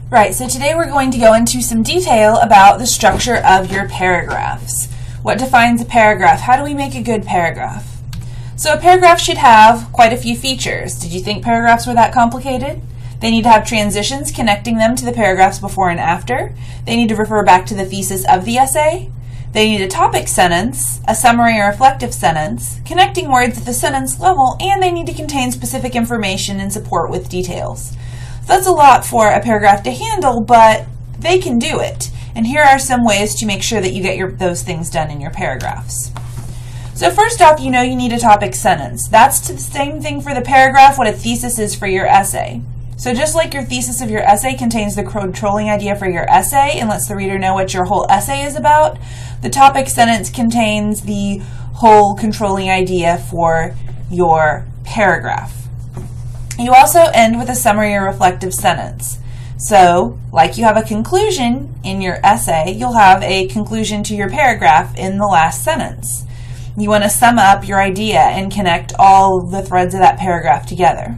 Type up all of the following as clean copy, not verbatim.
Right, so today we're going to go into some detail about the structure of your paragraphs. What defines a paragraph? How do we make a good paragraph? So a paragraph should have quite a few features. Did you think paragraphs were that complicated? They need to have transitions connecting them to the paragraphs before and after. They need to refer back to the thesis of the essay. They need a topic sentence, a summary or reflective sentence, connecting words at the sentence level, and they need to contain specific information and support with details. That's a lot for a paragraph to handle, but they can do it. And here are some ways to make sure that you get those things done in your paragraphs. So first off, you know you need a topic sentence. That's the same thing for the paragraph what a thesis is for your essay. So just like your thesis of your essay contains the controlling idea for your essay and lets the reader know what your whole essay is about, the topic sentence contains the whole controlling idea for your paragraph. You also end with a summary or reflective sentence. So, like you have a conclusion in your essay, you'll have a conclusion to your paragraph in the last sentence. You want to sum up your idea and connect all the threads of that paragraph together.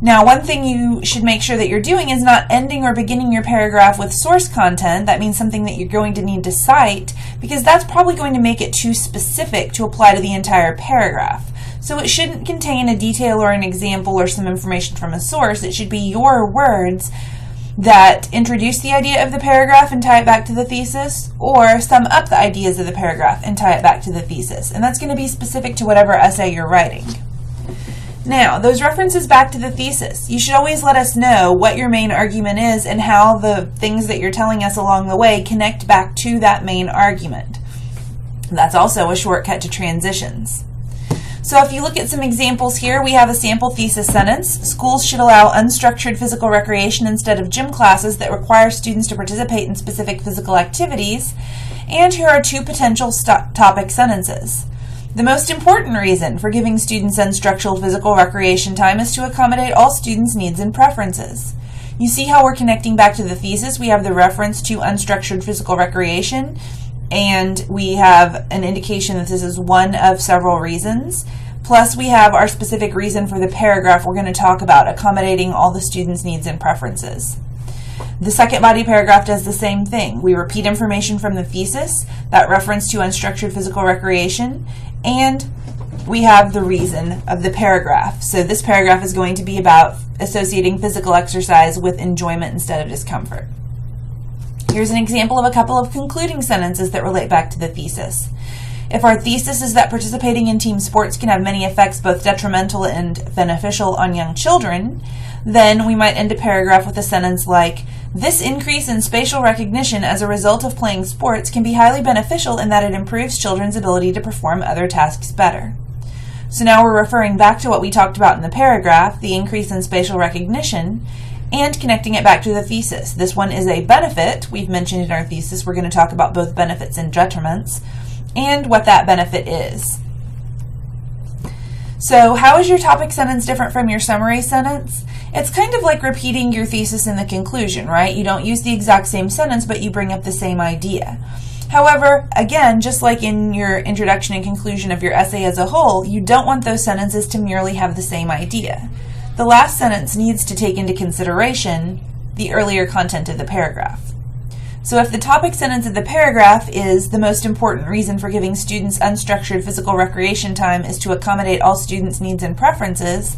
Now, one thing you should make sure that you're doing is not ending or beginning your paragraph with source content. That means something that you're going to need to cite, because that's probably going to make it too specific to apply to the entire paragraph. So it shouldn't contain a detail or an example or some information from a source. It should be your words that introduce the idea of the paragraph and tie it back to the thesis, or sum up the ideas of the paragraph and tie it back to the thesis. And that's going to be specific to whatever essay you're writing. Now, those references back to the thesis. You should always let us know what your main argument is and how the things that you're telling us along the way connect back to that main argument. That's also a shortcut to transitions. So if you look at some examples here, we have a sample thesis sentence. Schools should allow unstructured physical recreation instead of gym classes that require students to participate in specific physical activities. And here are two potential topic sentences. The most important reason for giving students unstructured physical recreation time is to accommodate all students' needs and preferences. You see how we're connecting back to the thesis? We have the reference to unstructured physical recreation, and we have an indication that this is one of several reasons. Plus, we have our specific reason for the paragraph we're going to talk about, accommodating all the students' needs and preferences. The second body paragraph does the same thing. We repeat information from the thesis, that reference to unstructured physical recreation, and we have the reason of the paragraph. So this paragraph is going to be about associating physical exercise with enjoyment instead of discomfort. Here's an example of a couple of concluding sentences that relate back to the thesis. If our thesis is that participating in team sports can have many effects, both detrimental and beneficial, on young children, then we might end a paragraph with a sentence like, this increase in spatial recognition as a result of playing sports can be highly beneficial in that it improves children's ability to perform other tasks better. So now we're referring back to what we talked about in the paragraph, the increase in spatial recognition, and connecting it back to the thesis. This one is a benefit. We've mentioned in our thesis we're going to talk about both benefits and detriments, and what that benefit is. So how is your topic sentence different from your summary sentence? It's kind of like repeating your thesis in the conclusion, right? You don't use the exact same sentence, but you bring up the same idea. However, again, just like in your introduction and conclusion of your essay as a whole, you don't want those sentences to merely have the same idea. The last sentence needs to take into consideration the earlier content of the paragraph. So if the topic sentence of the paragraph is the most important reason for giving students unstructured physical recreation time is to accommodate all students' needs and preferences,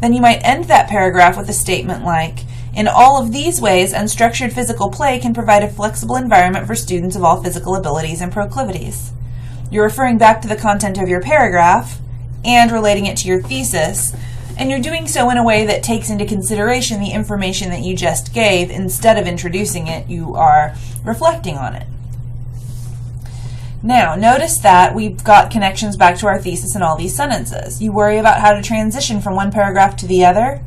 then you might end that paragraph with a statement like, in all of these ways, unstructured physical play can provide a flexible environment for students of all physical abilities and proclivities. You're referring back to the content of your paragraph and relating it to your thesis, and you're doing so in a way that takes into consideration the information that you just gave. Instead of introducing it, you are reflecting on it. Now, notice that we've got connections back to our thesis in all these sentences. You worry about how to transition from one paragraph to the other?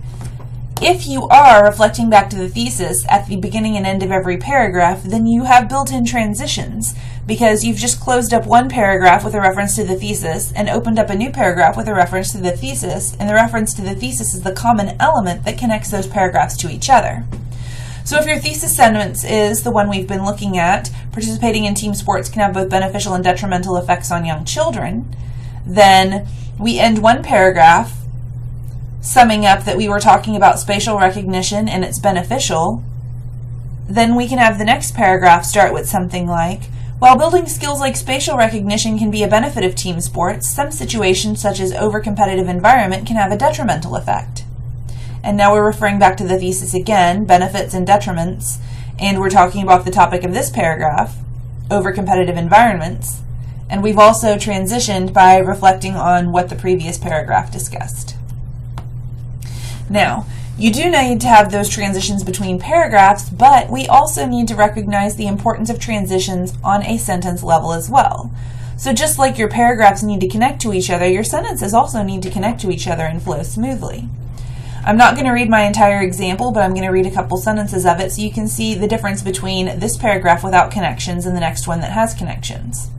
If you are reflecting back to the thesis at the beginning and end of every paragraph, then you have built-in transitions, because you've just closed up one paragraph with a reference to the thesis and opened up a new paragraph with a reference to the thesis, and the reference to the thesis is the common element that connects those paragraphs to each other. So if your thesis sentence is the one we've been looking at, participating in team sports can have both beneficial and detrimental effects on young children, then we end one paragraph summing up that we were talking about spatial recognition and it's beneficial, then we can have the next paragraph start with something like, while building skills like spatial recognition can be a benefit of team sports, some situations such as over-competitive environment can have a detrimental effect. And now we're referring back to the thesis again, benefits and detriments, and we're talking about the topic of this paragraph, over-competitive environments, and we've also transitioned by reflecting on what the previous paragraph discussed. Now, you do need to have those transitions between paragraphs, but we also need to recognize the importance of transitions on a sentence level as well. So just like your paragraphs need to connect to each other, your sentences also need to connect to each other and flow smoothly. I'm not going to read my entire example, but I'm going to read a couple sentences of it so you can see the difference between this paragraph without connections and the next one that has connections.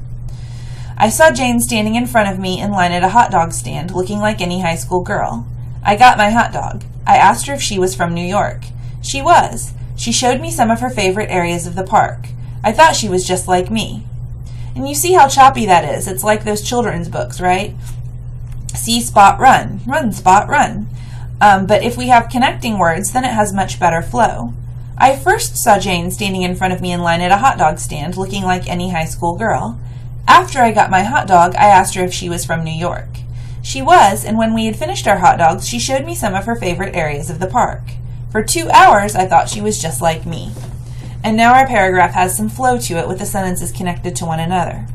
I saw Jane standing in front of me in line at a hot dog stand, looking like any high school girl. I got my hot dog. I asked her if she was from New York. She was. She showed me some of her favorite areas of the park. I thought she was just like me. And you see how choppy that is. It's like those children's books, right? See, spot, run. Run, spot, run. But if we have connecting words, then it has much better flow. I first saw Jane standing in front of me in line at a hot dog stand, looking like any high school girl. After I got my hot dog, I asked her if she was from New York. She was, and when we had finished our hot dogs, she showed me some of her favorite areas of the park. For 2 hours, I thought she was just like me. And now our paragraph has some flow to it with the sentences connected to one another.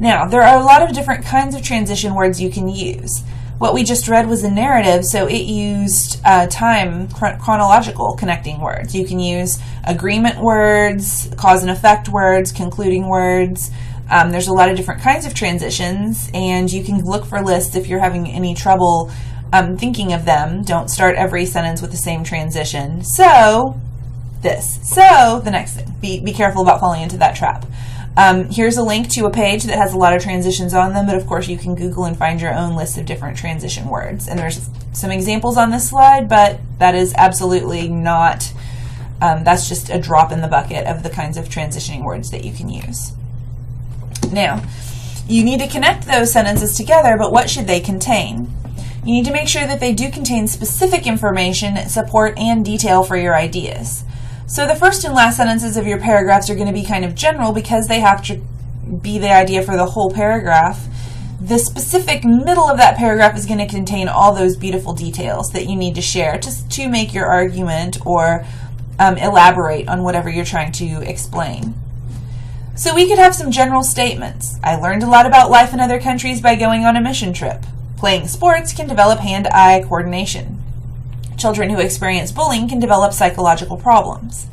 Now, there are a lot of different kinds of transition words you can use. What we just read was a narrative, so it used chronological connecting words. You can use agreement words, cause and effect words, concluding words. There's a lot of different kinds of transitions, and you can look for lists if you're having any trouble thinking of them. Don't start every sentence with the same transition. So, the next thing. Be careful about falling into that trap. Here's a link to a page that has a lot of transitions on them, but of course you can Google and find your own list of different transition words. And there's some examples on this slide, but that is absolutely not, that's just a drop in the bucket of the kinds of transitioning words that you can use. Now, you need to connect those sentences together, but what should they contain? You need to make sure that they do contain specific information, support, and detail for your ideas. So the first and last sentences of your paragraphs are going to be kind of general because they have to be the idea for the whole paragraph. The specific middle of that paragraph is going to contain all those beautiful details that you need to share to make your argument or elaborate on whatever you're trying to explain. So we could have some general statements. I learned a lot about life in other countries by going on a mission trip. Playing sports can develop hand-eye coordination. Children who experience bullying can develop psychological problems.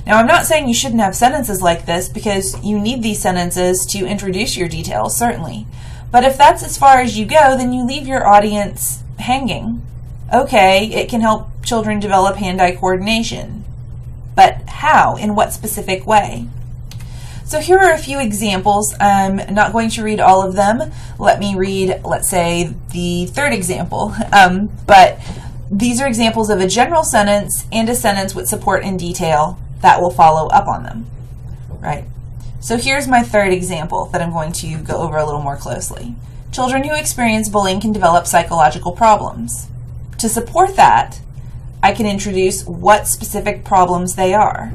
Now, I'm not saying you shouldn't have sentences like this because you need these sentences to introduce your details, certainly. But if that's as far as you go, then you leave your audience hanging. Okay, it can help children develop hand-eye coordination. But how? In what specific way? So here are a few examples. I'm not going to read all of them. Let me read, let's say, the third example. But these are examples of a general sentence and a sentence with support and detail that will follow up on them, right? So here's my third example that I'm going to go over a little more closely. Children who experience bullying can develop psychological problems. To support that, I can introduce what specific problems they are.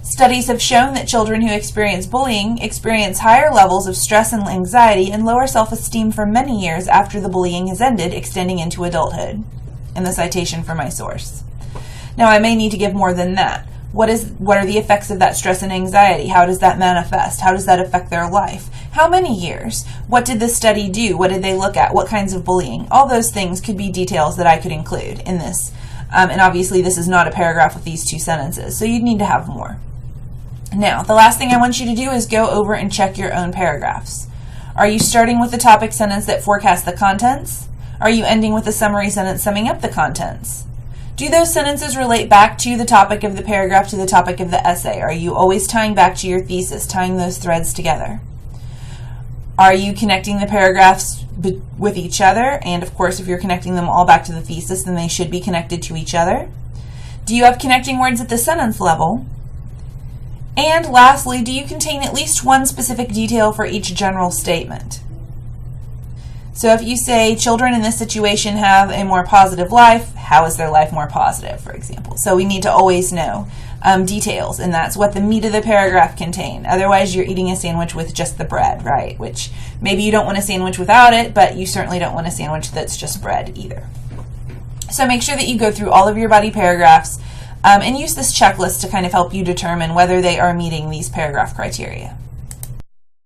Studies have shown that children who experience bullying experience higher levels of stress and anxiety and lower self-esteem for many years after the bullying has ended, extending into adulthood. In the citation for my source. Now, I may need to give more than that. What are the effects of that stress and anxiety? How does that manifest? How does that affect their life? How many years? What did the study do? What did they look at? What kinds of bullying? All those things could be details that I could include in this. And obviously, this is not a paragraph with these two sentences, so you'd need to have more. Now, the last thing I want you to do is go over and check your own paragraphs. Are you starting with the topic sentence that forecasts the contents? Are you ending with a summary sentence summing up the contents? Do those sentences relate back to the topic of the paragraph, to the topic of the essay? Are you always tying back to your thesis, tying those threads together? Are you connecting the paragraphs with each other? And of course, if you're connecting them all back to the thesis, then they should be connected to each other. Do you have connecting words at the sentence level? And lastly, do you contain at least one specific detail for each general statement? So if you say children in this situation have a more positive life, how is their life more positive, for example? So we need to always know details, and that's what the meat of the paragraph contain. Otherwise, you're eating a sandwich with just the bread, right? Which maybe you don't want a sandwich without it, but you certainly don't want a sandwich that's just bread either. So make sure that you go through all of your body paragraphs and use this checklist to kind of help you determine whether they are meeting these paragraph criteria.